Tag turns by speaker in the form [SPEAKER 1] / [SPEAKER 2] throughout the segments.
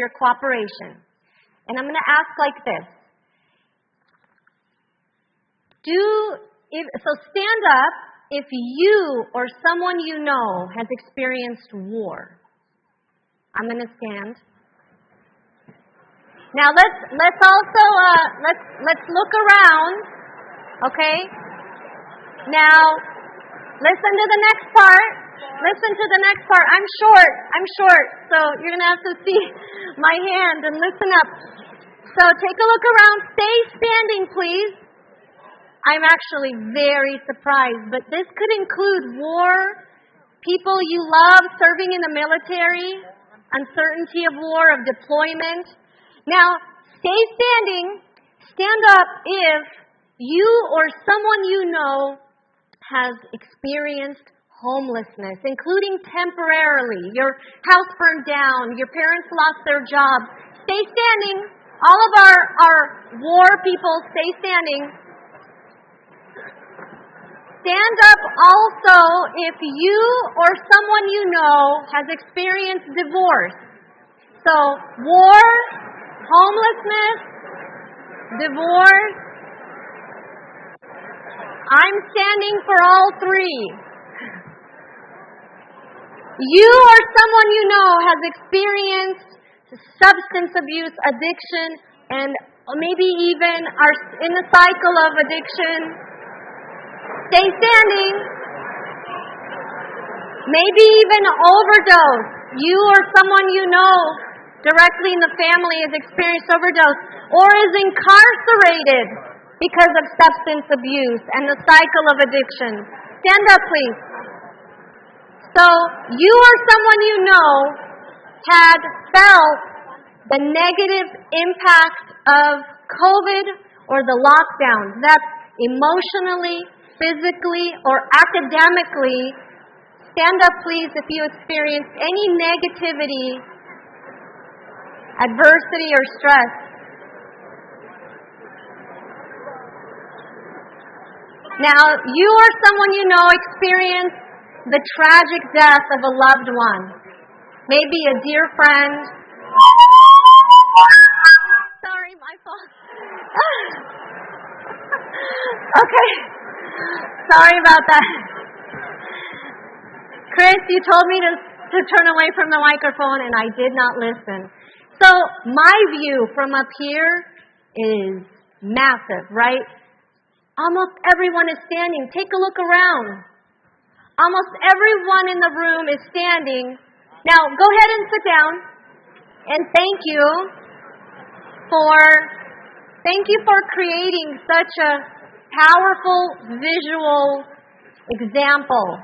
[SPEAKER 1] your cooperation. And I'm going to ask like this. So stand up if you or someone you know has experienced war. I'm going to stand. Now let's also let's look around. Okay? Now listen to the next part. Listen to the next part. I'm short, so you're going to have to see my hand and listen up. So take a look around. Stay standing, please. I'm actually very surprised, but this could include war, people you love serving in the military, uncertainty of war, of deployment. Now, stay standing. Stand up if you or someone you know has experienced homelessness, including temporarily. Your house burned down. Your parents lost their job. Stay standing. All of our war people, stay standing. Stand up also if you or someone you know has experienced divorce. So, war, homelessness, divorce. I'm standing for all three. You or someone you know has experienced substance abuse, addiction, and maybe even are in the cycle of addiction. Stay standing. Maybe even overdose. You or someone you know directly in the family has experienced overdose or is incarcerated because of substance abuse and the cycle of addiction. Stand up, please. So, you or someone you know had felt the negative impact of COVID or the lockdowns. That's emotionally, physically, or academically. Stand up, please, if you experienced any negativity, adversity, or stress. Now, you or someone you know experienced the tragic death of a loved one. Maybe a dear friend. Sorry, my fault. Okay. Sorry about that. Chris, you told me to turn away from the microphone, and I did not listen. So my view from up here is massive, right? Almost everyone is standing. Take a look around. Almost everyone in the room is standing. Now, go ahead and sit down. And thank you for creating such a powerful visual example.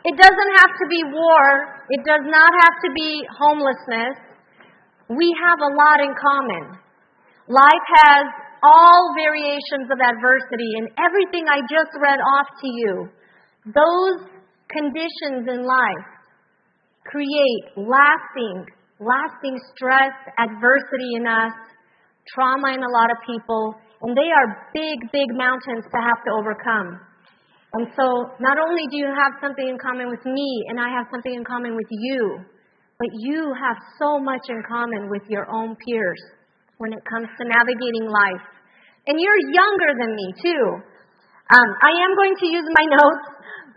[SPEAKER 1] It doesn't have to be war. It does not have to be homelessness. We have a lot in common. Life has all variations of adversity, and everything I just read off to you, those conditions in life create lasting stress, adversity in us, trauma in a lot of people, and they are big, big mountains to have to overcome. And so not only do you have something in common with me, and I have something in common with you, but you have so much in common with your own peers when it comes to navigating life. And you're younger than me, too. I am going to use my notes,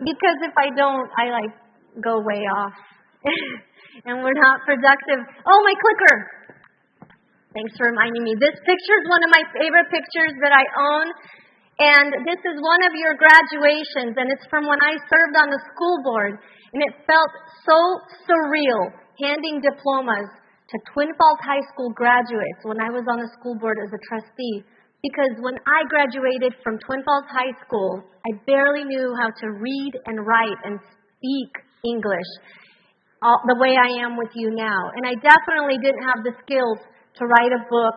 [SPEAKER 1] because if I don't, I go way off. And we're not productive. Oh, my clicker. Thanks for reminding me. This picture is one of my favorite pictures that I own. And this is one of your graduations. And it's from when I served on the school board. And it felt so surreal handing diplomas to Twin Falls High School graduates when I was on the school board as a trustee. Because when I graduated from Twin Falls High School, I barely knew how to read and write and speak English the way I am with you now. And I definitely didn't have the skills to write a book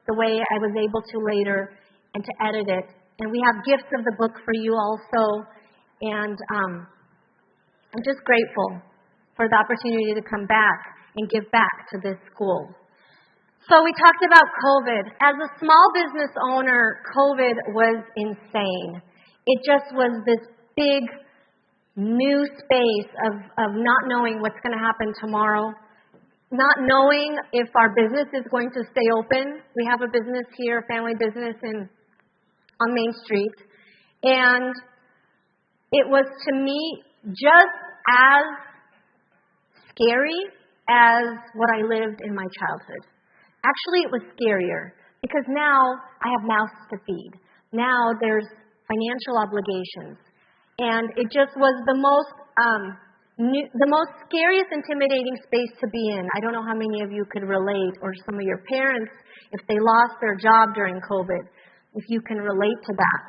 [SPEAKER 1] the way I was able to later and to edit it. And we have gifts of the book for you also. And I'm just grateful for the opportunity to come back and give back to this school. So we talked about COVID. As a small business owner, COVID was insane. It just was this big new space of not knowing what's going to happen tomorrow. not knowing if our business is going to stay open. We have a business here, a family business on Main Street. And it was, to me, just as scary as what I lived in my childhood. Actually, it was scarier because now I have mouths to feed. Now there's financial obligations. And it just was the most scariest, intimidating space to be in. I don't know how many of you could relate, or some of your parents, if they lost their job during COVID, if you can relate to that.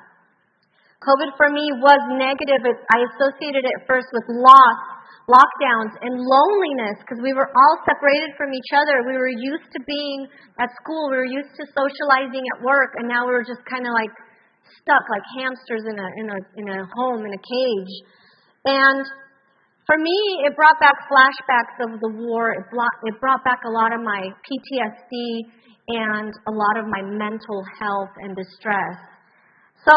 [SPEAKER 1] COVID for me was negative. I associated it first with loss, lockdowns, and loneliness because we were all separated from each other. We were used to being at school. We were used to socializing at work, and now we were just kind of like stuck like hamsters in a home, in a cage. And for me, it brought back flashbacks of the war. It brought back a lot of my PTSD and a lot of my mental health and distress. So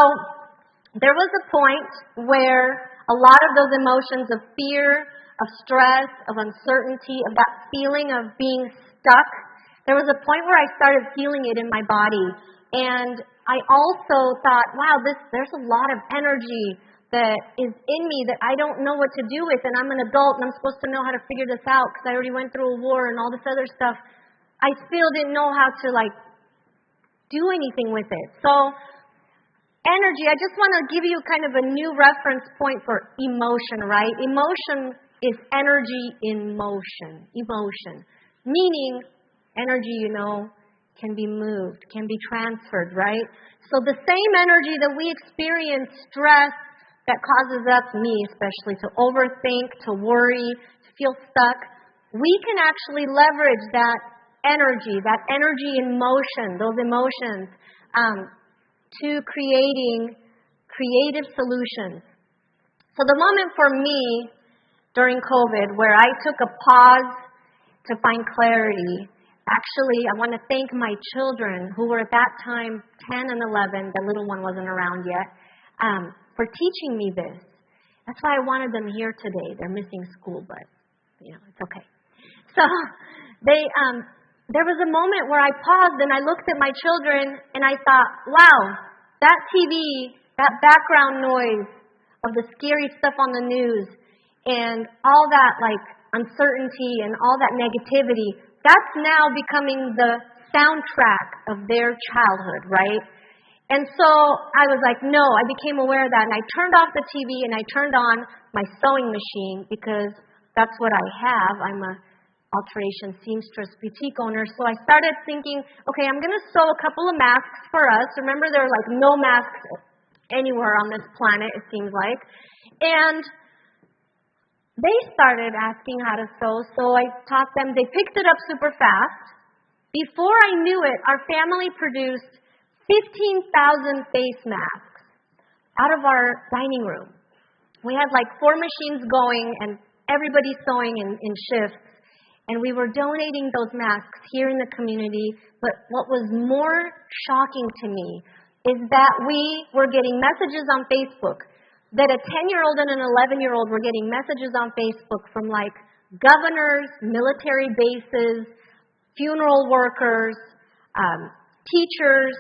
[SPEAKER 1] there was a point where a lot of those emotions of fear, of stress, of uncertainty, of that feeling of being stuck, there was a point where I started feeling it in my body. And I also thought, wow, there's a lot of energy that is in me that I don't know what to do with, and I'm an adult and I'm supposed to know how to figure this out because I already went through a war and all this other stuff. I still didn't know how to do anything with it. So energy, I just want to give you kind of a new reference point for emotion, right? Emotion is energy in motion. Emotion. Meaning energy, can be moved, can be transferred, right? So the same energy that we experience stress that causes us, me especially, to overthink, to worry, to feel stuck, we can actually leverage that energy in motion, those emotions, to creating creative solutions. So the moment for me during COVID where I took a pause to find clarity, actually, I want to thank my children who were at that time 10 and 11, the little one wasn't around yet, for teaching me this. That's why I wanted them here today. They're missing school, but, it's okay. So there was a moment where I paused and I looked at my children and I thought, wow, that TV, that background noise of the scary stuff on the news and all that uncertainty and all that negativity, that's now becoming the soundtrack of their childhood, right? And so I was like, no, I became aware of that. And I turned off the TV and I turned on my sewing machine because that's what I have. I'm a alteration seamstress boutique owner. So I started thinking, okay, I'm going to sew a couple of masks for us. Remember, there are no masks anywhere on this planet, it seems like. And they started asking how to sew, so I taught them. They picked it up super fast. Before I knew it, our family produced 15,000 face masks out of our dining room. We had 4 machines going and everybody sewing in shifts. And we were donating those masks here in the community. But what was more shocking to me is that we were getting messages on Facebook that a 10-year-old and an 11-year-old were getting messages on Facebook from governors, military bases, funeral workers, teachers,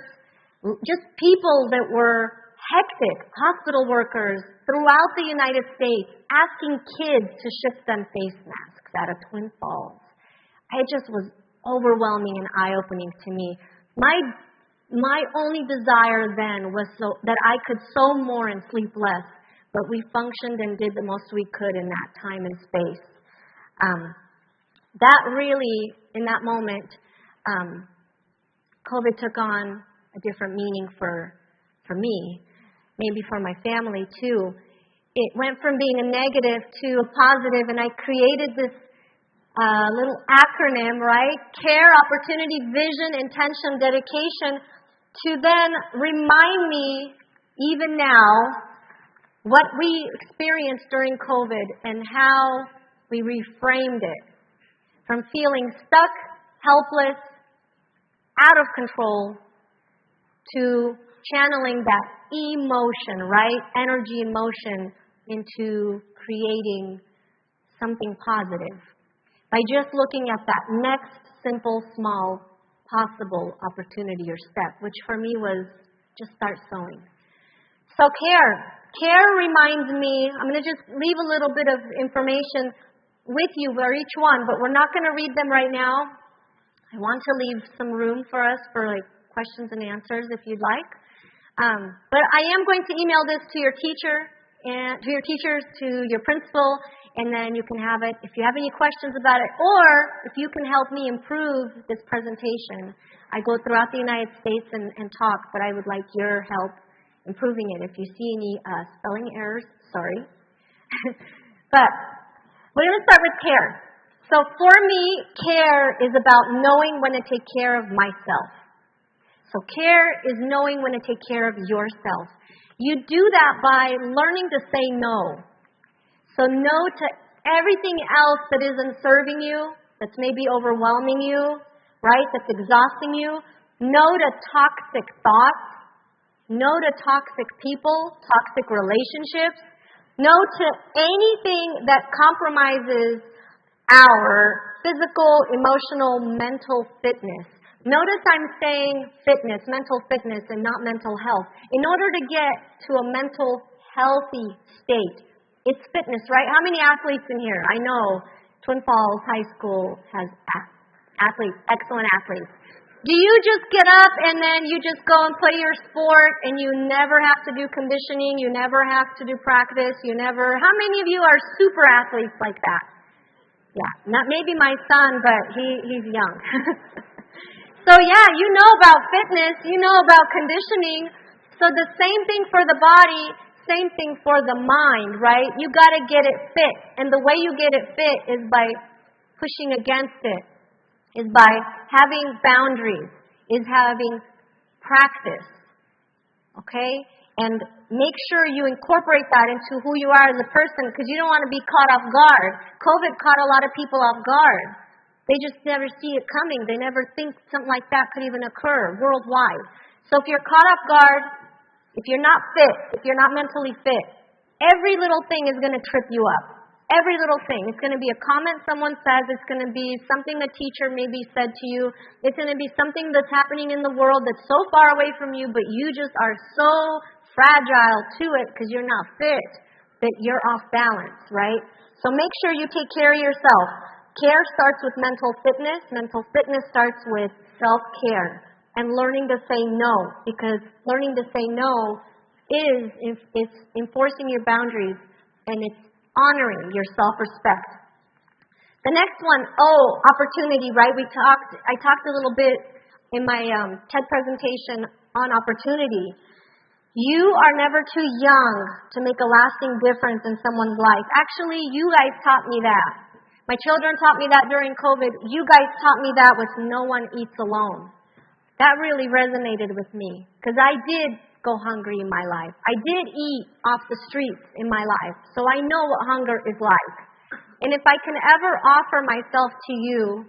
[SPEAKER 1] just people that were hectic, hospital workers throughout the United States asking kids to ship them face masks out of Twin Falls. It just was overwhelming and eye-opening to me. My only desire then was so that I could sew more and sleep less, but we functioned and did the most we could in that time and space. That really, in that moment, COVID took on a different meaning for me, maybe for my family too. It went from being a negative to a positive, and I created this little acronym, right? Care, opportunity, vision, intention, dedication, to then remind me, even now, what we experienced during COVID and how we reframed it. From feeling stuck, helpless, out of control, to channeling that emotion, right? Energy and motion into creating something positive. by just looking at that next simple, small, possible opportunity or step, which for me was just start sewing. So care. Care reminds me, I'm going to just leave a little bit of information with you for each one, but we're not going to read them right now. I want to leave some room for us for questions and answers if you'd like. But I am going to email this to your teacher, and to your teachers, to your principal, and then you can have it if you have any questions about it, or if you can help me improve this presentation. I go throughout the United States and talk, but I would like your help improving it. If you see any spelling errors, sorry. But we're going to start with care. So for me, care is about knowing when to take care of myself. So care is knowing when to take care of yourself. You do that by learning to say no. So no to everything else that isn't serving you, that's maybe overwhelming you, right? That's exhausting you. No to toxic thoughts. No to toxic people, toxic relationships. No to anything that compromises our physical, emotional, mental fitness. Notice I'm saying fitness, mental fitness, and not mental health. In order to get to a mental healthy state, it's fitness, right? How many athletes in here? I know Twin Falls High School has athletes, excellent athletes. Do you just get up and then you just go and play your sport and you never have to do conditioning, you never have to do practice, how many of you are super athletes like that? Yeah, not maybe my son, but he's young. So yeah, you know about fitness, you know about conditioning. So the same thing for the body, same thing for the mind, right? You got to get it fit. And the way you get it fit is by pushing against it, is by having boundaries, is having practice. Okay? And make sure you incorporate that into who you are as a person, because you don't want to be caught off guard. COVID caught a lot of people off guard. They just never see it coming. They never think something like that could even occur worldwide. So if you're caught off guard, if you're not fit, if you're not mentally fit, every little thing is going to trip you up. Every little thing. It's going to be a comment someone says. It's going to be something the teacher maybe said to you. It's going to be something that's happening in the world that's so far away from you, but you just are so fragile to it because you're not fit, that you're off balance, right? So make sure you take care of yourself. Care starts with mental fitness. Mental fitness starts with self-care and learning to say no, because learning to say no is it's enforcing your boundaries and it's honoring your self-respect. The next one, opportunity, right? I talked a little bit in my TED presentation on opportunity. You are never too young to make a lasting difference in someone's life. Actually, you guys taught me that. My children taught me that during COVID. You guys taught me that with No One Eats Alone. That really resonated with me because I did go hungry in my life. I did eat off the streets in my life, so I know what hunger is like. And if I can ever offer myself to you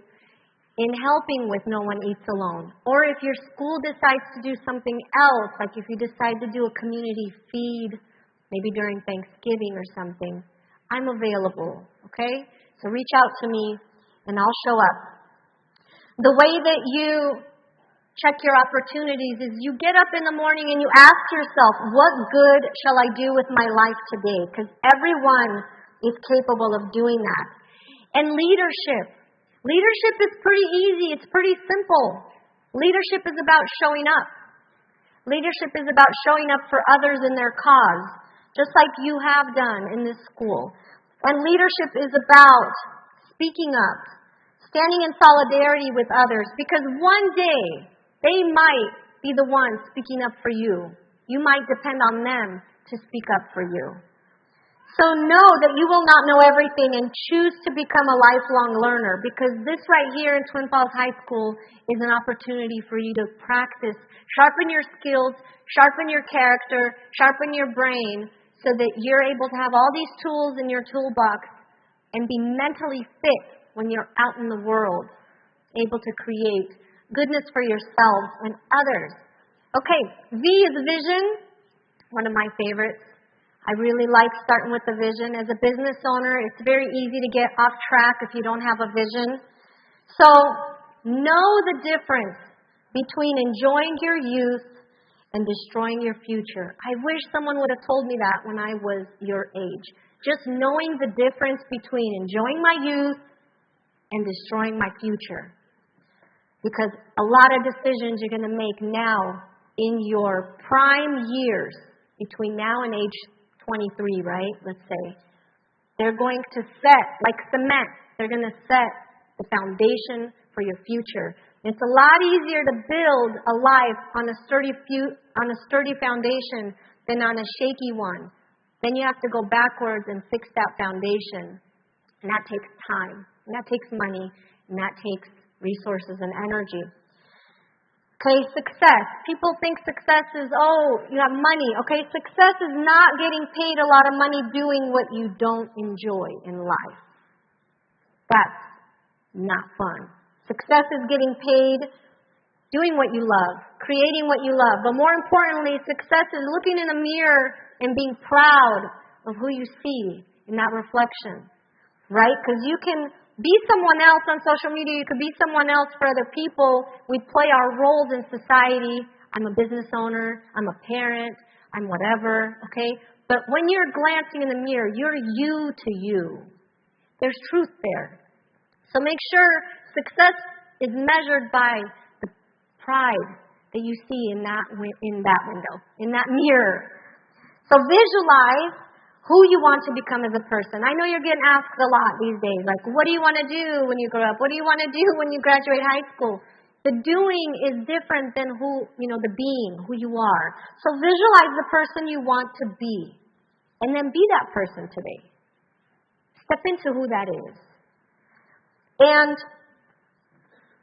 [SPEAKER 1] in helping with No One Eats Alone, or if your school decides to do something else, like if you decide to do a community feed, maybe during Thanksgiving or something, I'm available, okay? So reach out to me and I'll show up. The way that you check your opportunities is you get up in the morning and you ask yourself, what good shall I do with my life today? Because everyone is capable of doing that. And leadership. Leadership is pretty easy. It's pretty simple. Leadership is about showing up. Leadership is about showing up for others in their cause, just like you have done in this school. And leadership is about speaking up, standing in solidarity with others, because one day they might be the ones speaking up for you. You might depend on them to speak up for you. So know that you will not know everything and choose to become a lifelong learner, because this right here in Twin Falls High School is an opportunity for you to practice, sharpen your skills, sharpen your character, sharpen your brain, so that you're able to have all these tools in your toolbox and be mentally fit when you're out in the world, able to create goodness for yourselves and others. Okay, V is vision, one of my favorites. I really like starting with the vision. As a business owner, it's very easy to get off track if you don't have a vision. So know the difference between enjoying your youth and destroying your future. I wish someone would have told me that when I was your age. Just knowing the difference between enjoying my youth and destroying my future. Because a lot of decisions you're going to make now in your prime years, between now and age 23, right? Let's say. They're going to set, like cement, they're going to set the foundation for your future. It's a lot easier to build a life on a sturdy foundation than on a shaky one. Then you have to go backwards and fix that foundation. And that takes time. And that takes money. And that takes resources and energy. Okay, success. People think success is, you have money. Okay, success is not getting paid a lot of money doing what you don't enjoy in life. That's not fun. Success is getting paid doing what you love, creating what you love. But more importantly, success is looking in a mirror and being proud of who you see in that reflection, right? Because you can be someone else on social media. You could be someone else for other people. We play our roles in society. I'm a business owner. I'm a parent. I'm whatever, okay? But when you're glancing in the mirror, you're you to you. There's truth there. So make sure success is measured by the pride that you see in that window, in that mirror. So visualize who you want to become as a person. I know you're getting asked a lot these days, like, what do you want to do when you grow up? What do you want to do when you graduate high school? The doing is different than the being, who you are. So visualize the person you want to be, and then be that person today. Step into who that is. And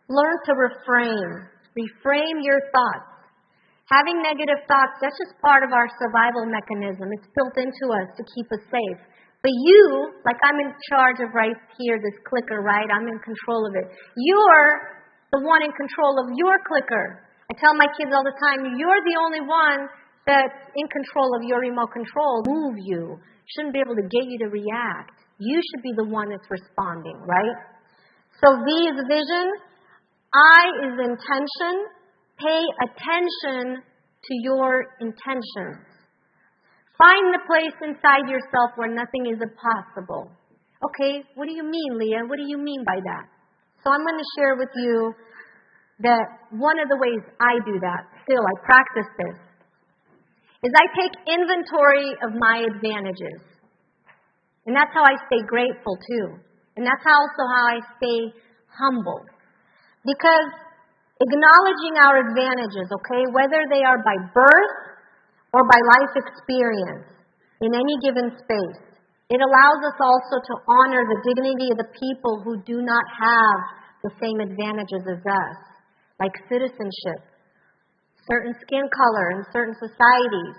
[SPEAKER 1] learn to reframe. Reframe your thoughts. Having negative thoughts, that's just part of our survival mechanism. It's built into us to keep us safe. But you, like I'm in charge of right here, this clicker, right? I'm in control of it. You're the one in control of your clicker. I tell my kids all the time, you're the only one that's in control of your remote control. Move you. Shouldn't be able to get you to react. You should be the one that's responding, right? So V is vision. I is intention. Pay attention to your intentions. Find the place inside yourself where nothing is impossible. Okay, what do you mean, Leah? What do you mean by that? So I'm going to share with you that one of the ways I do that, still I practice this, is I take inventory of my advantages. And that's how I stay grateful too. And that's also how I stay humble. Because acknowledging our advantages, okay, whether they are by birth or by life experience in any given space, it allows us also to honor the dignity of the people who do not have the same advantages as us, like citizenship, certain skin color in certain societies,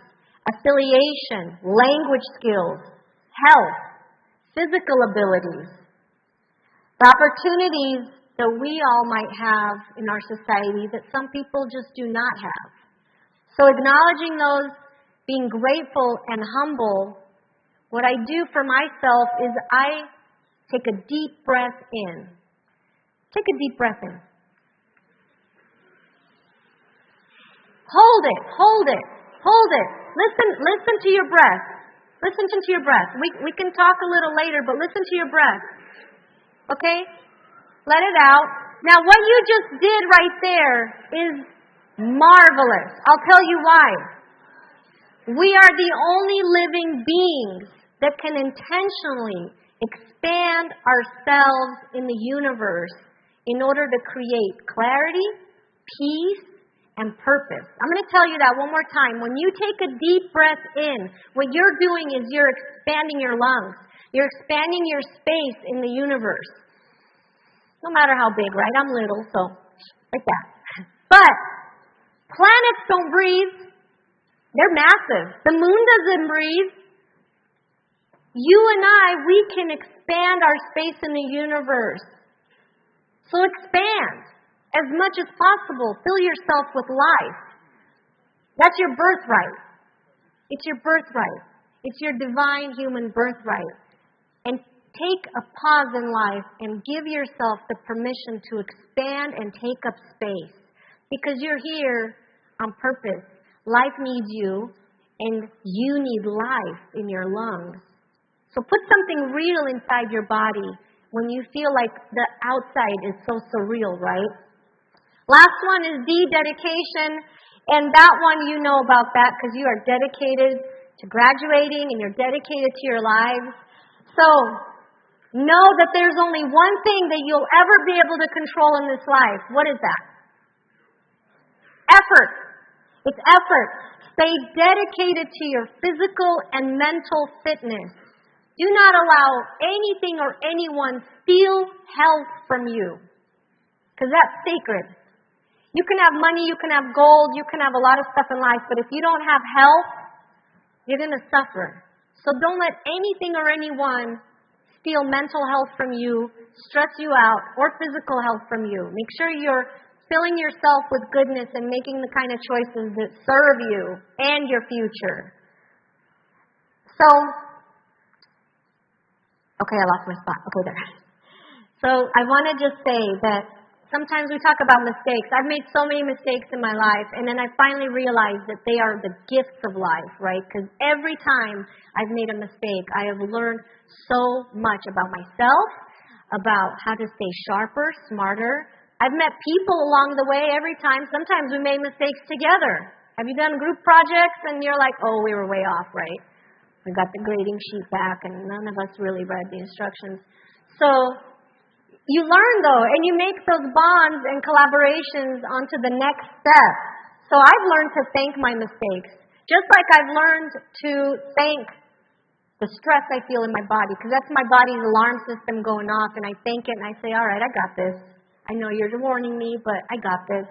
[SPEAKER 1] affiliation, language skills, health, physical abilities, the opportunities that we all might have in our society that some people just do not have. So acknowledging those, being grateful and humble, what I do for myself is I take a deep breath in. Take a deep breath in. Hold it, hold it, hold it. Listen to your breath. Listen to your breath. We can talk a little later, but listen to your breath. Okay? Let it out. Now, what you just did right there is marvelous. I'll tell you why. We are the only living beings that can intentionally expand ourselves in the universe in order to create clarity, peace, and purpose. I'm going to tell you that one more time. When you take a deep breath in, what you're doing is you're expanding your lungs. You're expanding your space in the universe. No matter how big, right? I'm little, so like that. But planets don't breathe. They're massive. The moon doesn't breathe. You and I, we can expand our space in the universe. So expand as much as possible. Fill yourself with life. That's your birthright. It's your birthright. It's your divine human birthright. And take a pause in life and give yourself the permission to expand and take up space. Because you're here on purpose. Life needs you, and you need life in your lungs. So put something real inside your body when you feel like the outside is so surreal, right? Last one is dedication. And that one, you know about that because you are dedicated to graduating and you're dedicated to your lives. So know that there's only one thing that you'll ever be able to control in this life. What is that? Effort. It's effort. Stay dedicated to your physical and mental fitness. Do not allow anything or anyone steal health from you, because that's sacred. You can have money, you can have gold, you can have a lot of stuff in life, but if you don't have health, you're going to suffer. So don't let anything or anyone steal mental health from you, stress you out, or physical health from you. Make sure you're filling yourself with goodness and making the kind of choices that serve you and your future. So, okay, I lost my spot. Okay, there. So I want to just say that sometimes we talk about mistakes. I've made so many mistakes in my life, and then I finally realized that they are the gifts of life, right? Because every time I've made a mistake, I have learned so much about myself, about how to stay sharper, smarter. I've met people along the way every time. Sometimes we made mistakes together. Have you done group projects and you're like, oh, we were way off, right? We got the grading sheet back and none of us really read the instructions. So you learn, though, and you make those bonds and collaborations onto the next step. So I've learned to thank my mistakes, just like I've learned to thank the stress I feel in my body, because that's my body's alarm system going off, and I thank it, and I say, all right, I got this. I know you're warning me, but I got this.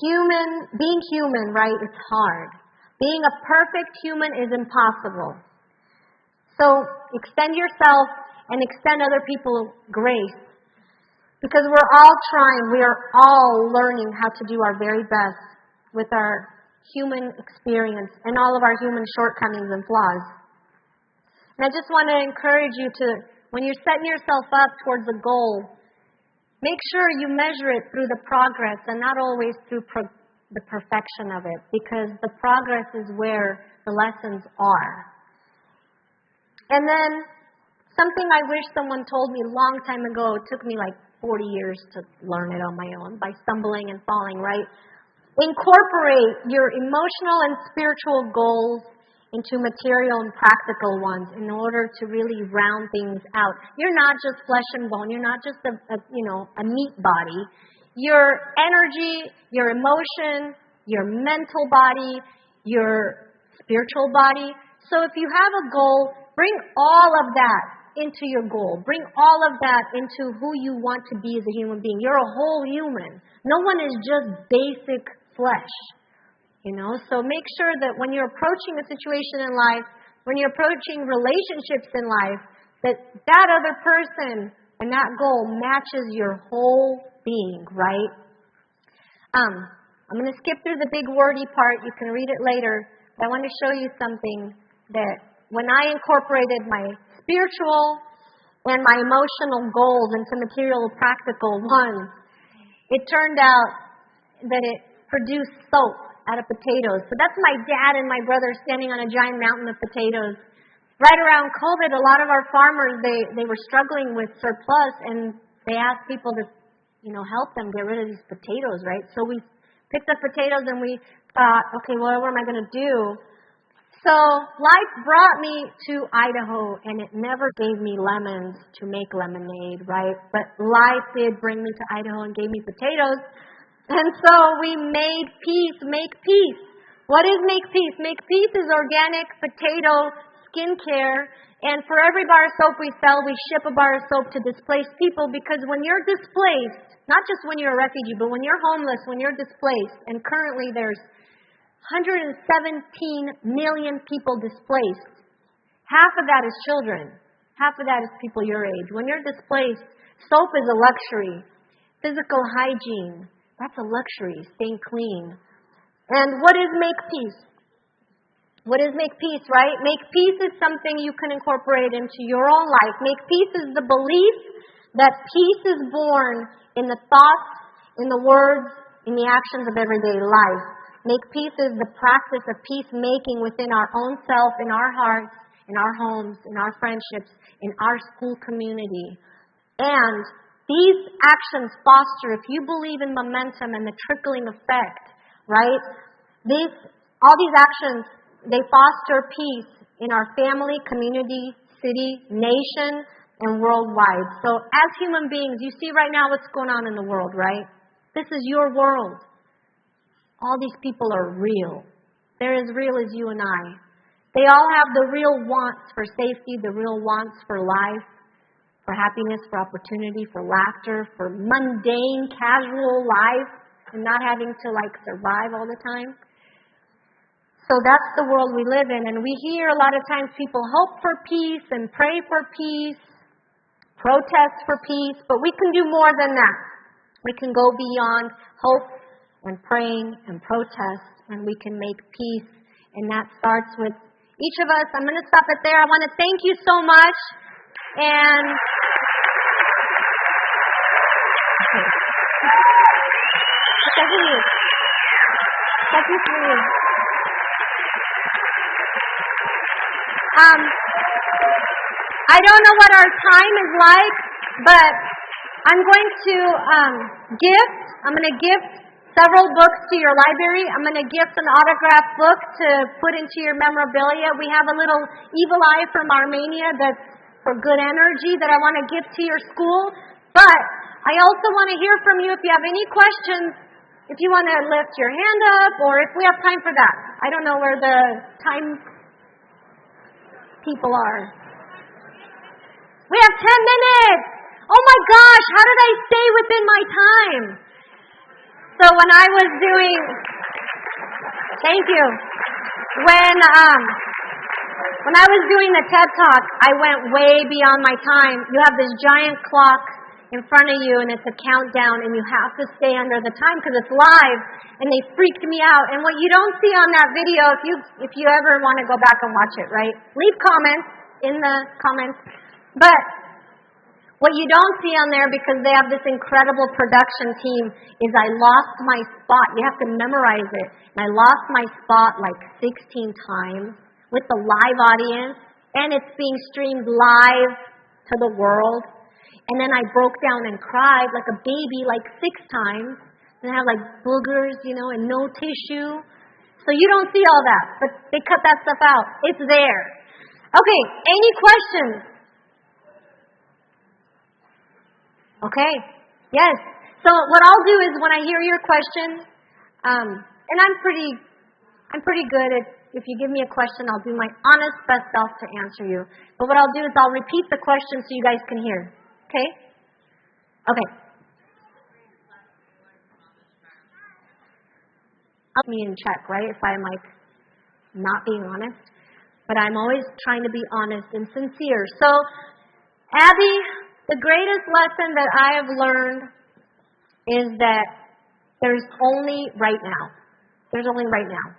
[SPEAKER 1] Being human, right, it's hard. Being a perfect human is impossible. So extend yourself and extend other people grace. Because we're all trying, we are all learning how to do our very best with our human experience and all of our human shortcomings and flaws. And I just want to encourage you to, when you're setting yourself up towards a goal, make sure you measure it through the progress and not always through the perfection of it, because the progress is where the lessons are. And then something I wish someone told me a long time ago, it took me like 40 years to learn it on my own by stumbling and falling, right? Incorporate your emotional and spiritual goals into material and practical ones in order to really round things out. You're not just flesh and bone. You're not just a meat body. Your energy, your emotion, your mental body, your spiritual body. So if you have a goal, bring all of that into your goal. Bring all of that into who you want to be as a human being. You're a whole human. No one is just basic flesh. So make sure that when you're approaching a situation in life, when you're approaching relationships in life, that other person and that goal matches your whole being, right? I'm going to skip through the big wordy part. You can read it later. But I want to show you something that when I incorporated my spiritual and my emotional goals into material practical ones, it turned out that it produced soap out of potatoes. So that's my dad and my brother standing on a giant mountain of potatoes. Right around COVID, a lot of our farmers, they were struggling with surplus, and they asked people to, help them get rid of these potatoes, right? So we picked up potatoes and we thought, okay, well, what am I going to do? So life brought me to Idaho, and it never gave me lemons to make lemonade, right? But life did bring me to Idaho and gave me potatoes. And so we made peace, make peace. What is make peace? Make peace is organic potato skincare. And for every bar of soap we sell, we ship a bar of soap to displaced people, because when you're displaced, not just when you're a refugee, but when you're homeless, when you're displaced, and currently there's 117 million people displaced. Half of that is children. Half of that is people your age. When you're displaced, soap is a luxury. Physical hygiene, that's a luxury, staying clean. And what is make peace? What is make peace, right? Make peace is something you can incorporate into your own life. Make peace is the belief that peace is born in the thoughts, in the words, in the actions of everyday life. Make peace is the practice of peacemaking within our own self, in our hearts, in our homes, in our friendships, in our school community. And these actions foster, if you believe in momentum and the trickling effect, right? All these actions, they foster peace in our family, community, city, nation, and worldwide. So as human beings, you see right now what's going on in the world, right? This is your world. All these people are real. They're as real as you and I. They all have the real wants for safety, the real wants for life, for happiness, for opportunity, for laughter, for mundane, casual life, and not having to survive all the time. So that's the world we live in. And we hear a lot of times people hope for peace and pray for peace, protest for peace, but we can do more than that. We can go beyond hope and praying and protest, and we can make peace. And that starts with each of us. I'm going to stop it there. I want to thank you so much. And I don't know what our time is like, but I'm going to gift several books to your library. I'm going to gift an autographed book to put into your memorabilia. We have a little eagle eye from Armenia that's for good energy that I want to give to your school. But I also want to hear from you if you have any questions, if you want to lift your hand up, or if we have time for that. I don't know where the time people are. We have 10 minutes. Oh my gosh, how did I stay within my time? So when I was doing, thank you. When I was doing the TED Talk, I went way beyond my time. You have this giant clock in front of you, and it's a countdown, and you have to stay under the time because it's live, and they freaked me out. And what you don't see on that video, if you ever want to go back and watch it, right? Leave comments in the comments. But what you don't see on there, because they have this incredible production team, is I lost my spot. You have to memorize it. And I lost my spot 16 times with the live audience, and it's being streamed live to the world. And then I broke down and cried like a baby 6 times. And I had boogers, and no tissue. So you don't see all that, but they cut that stuff out. It's there. Okay, any questions? Okay, yes. So what I'll do is when I hear your question, and I'm pretty good at, if you give me a question, I'll do my honest best self to answer you. But what I'll do is I'll repeat the question so you guys can hear. Okay? Okay. I'll me in check, right? If I'm not being honest. But I'm always trying to be honest and sincere. So, Abby, the greatest lesson that I have learned is that there's only right now. There's only right now.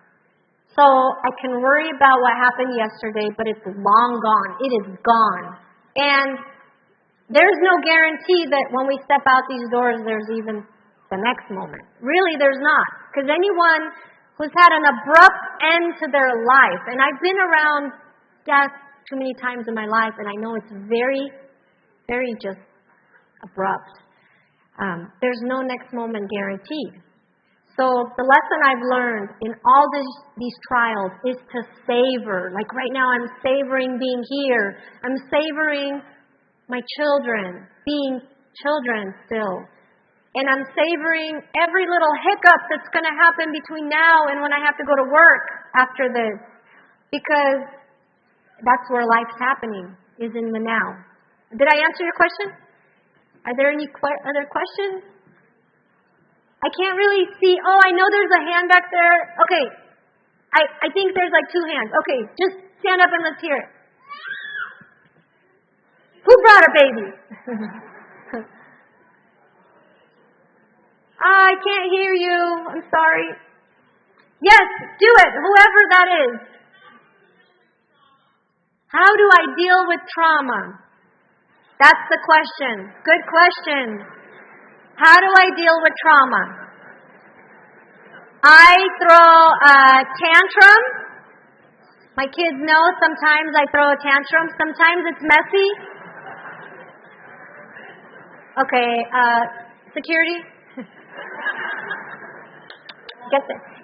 [SPEAKER 1] So I can worry about what happened yesterday, but it's long gone. It is gone. And there's no guarantee that when we step out these doors, there's even the next moment. Really, there's not. Because anyone who's had an abrupt end to their life, and I've been around death too many times in my life, and I know it's very, very just abrupt. There's no next moment guaranteed. So the lesson I've learned in all these trials is to savor. Right now, I'm savoring being here. I'm savoring my children, being children still. And I'm savoring every little hiccup that's going to happen between now and when I have to go to work after this. Because that's where life's happening, is in the now. Did I answer your question? Are there any other questions? I can't really see. Oh, I know there's a hand back there. Okay. I think there's 2 hands. Okay, just stand up and let's hear it. Who brought a baby? I can't hear you. I'm sorry. Yes, do it. Whoever that is. How do I deal with trauma? That's the question. Good question. How do I deal with trauma? I throw a tantrum. My kids know sometimes I throw a tantrum. Sometimes it's messy. Okay, security.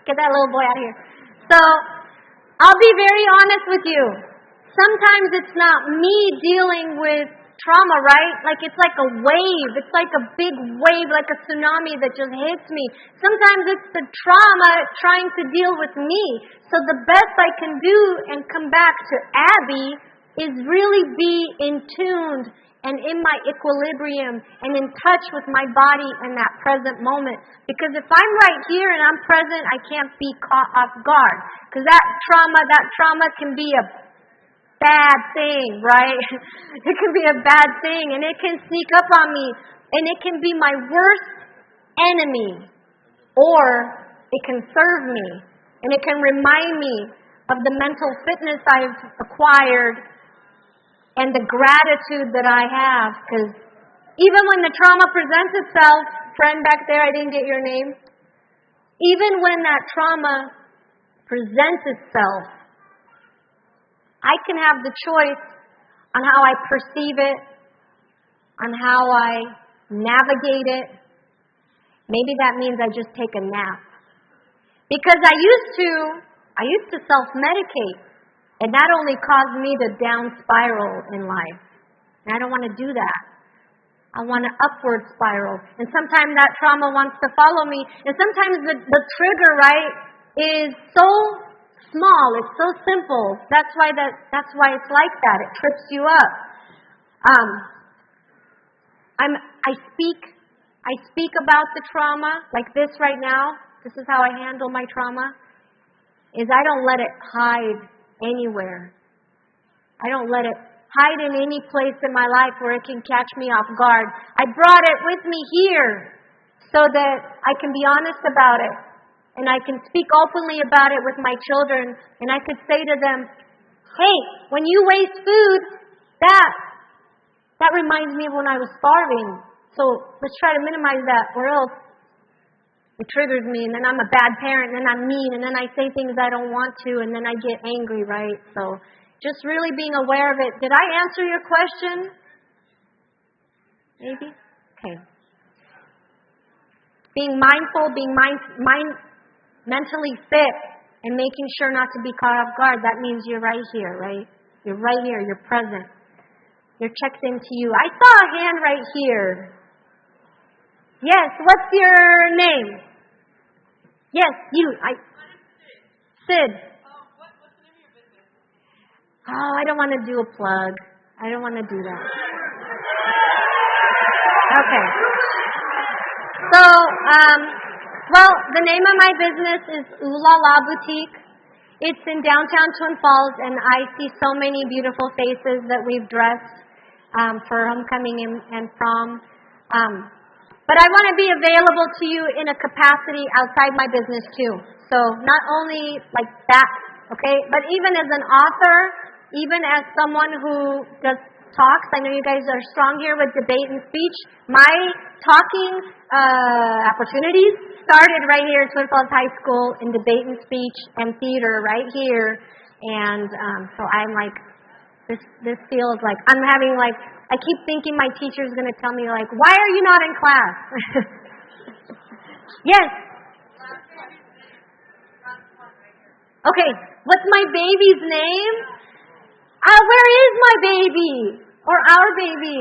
[SPEAKER 1] Get that little boy out of here. So, I'll be very honest with you. Sometimes it's not me dealing with trauma, right? Like it's like a wave. It's like a big wave, like a tsunami that just hits me. Sometimes it's the trauma trying to deal with me. So the best I can do and come back to Abby is really be in tuned and in my equilibrium and in touch with my body in that present moment. Because if I'm right here and I'm present, I can't be caught off guard. Because that trauma can be a bad thing, right? It can be a bad thing, and it can sneak up on me, and it can be my worst enemy, or it can serve me, and it can remind me of the mental fitness I've acquired and the gratitude that I have, because even when the trauma presents itself, friend back there, I didn't get your name, even when that trauma presents itself, I can have the choice on how I perceive it, on how I navigate it. Maybe that means I just take a nap. Because I used to self-medicate, and that only caused me to down spiral in life. And I don't want to do that. I want an upward spiral. And sometimes that trauma wants to follow me. And sometimes the trigger, right, is so small. It's so simple. That's why it's like that. It trips you up. I speak about the trauma like this right now. This is how I handle my trauma. Is I don't let it hide anywhere. I don't let it hide in any place in my life where it can catch me off guard. I brought it with me here so that I can be honest about it. And I can speak openly about it with my children. And I could say to them, hey, when you waste food, that reminds me of when I was starving. So let's try to minimize that, or else it triggers me, and then I'm a bad parent, and then I'm mean, and then I say things I don't want to, and then I get angry, right? So just really being aware of it. Did I answer your question? Maybe? Okay. Being mindful, being mentally fit, and making sure not to be caught off guard, that means you're right here, right? You're right here, you're present. You're checked into you. I saw a hand right here. Yes, what's your name? Yes, you. Sid.
[SPEAKER 2] What's the name of your business?
[SPEAKER 1] Oh, I don't want to do a plug. I don't want to do that. Okay. So, well, the name of my business is Ooh La La Boutique. It's in downtown Twin Falls, and I see so many beautiful faces that we've dressed for homecoming and prom. But I want to be available to you in a capacity outside my business too. So not only like that, okay, but even as an author, even as someone who does talks. I know you guys are strong here with debate and speech. My talking opportunities started right here at Twin Falls High School in debate and speech and theater right here. And so I'm like, this feels like I'm having like, I keep thinking my teacher's going to tell me like, why are you not in class? Yes. Okay, what's my baby's name? Where is my baby? Or our baby?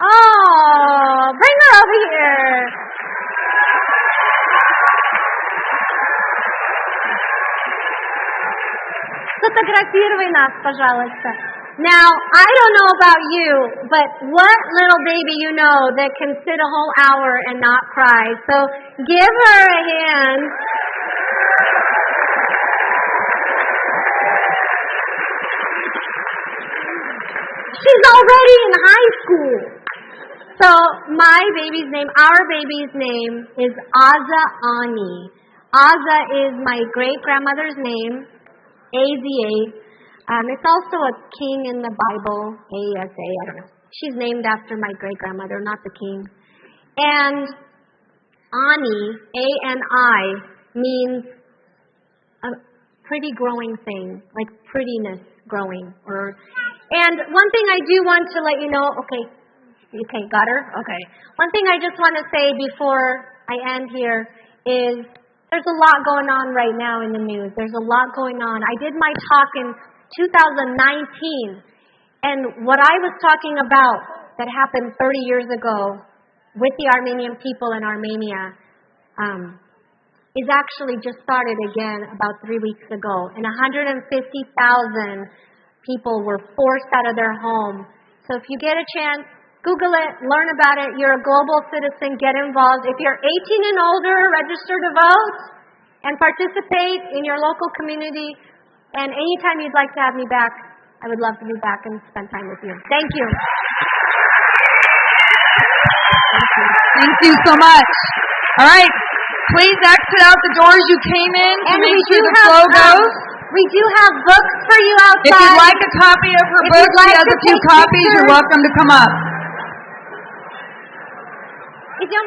[SPEAKER 1] Oh, bring her over here. Сфотографируй нас, пожалуйста. Now, I don't know about you, but what little baby you know that can sit a whole hour and not cry? So give her a hand. She's already in high school. So my baby's name, our baby's name is Aza Ani. Aza is my great-grandmother's name, AZA. It's also a king in the Bible, Asa, I don't know. She's named after my great-grandmother, not the king. And Ani, A-N-I, means a pretty growing thing, like prettiness growing. And one thing I do want to let you know, okay, got her? Okay. One thing I just want to say before I end here is there's a lot going on right now in the news. There's a lot going on. I did my talk in 2019, and what I was talking about that happened 30 years ago with the Armenian people in Armenia is actually just started again about 3 weeks ago. And 150,000 people were forced out of their home. So if you get a chance, Google it, learn about it. You're a global citizen, get involved. If you're 18 and older, register to vote and participate in your local community. And anytime you'd like to have me back, I would love to be back and spend time with you. Thank you.
[SPEAKER 3] Thank you so much. All right. Please exit out the doors you came in to
[SPEAKER 1] And
[SPEAKER 3] make sure the flow goes.
[SPEAKER 1] We do have books for you outside.
[SPEAKER 3] If you'd like a copy of her book, she has a few copies. You're welcome to come up.
[SPEAKER 1] If you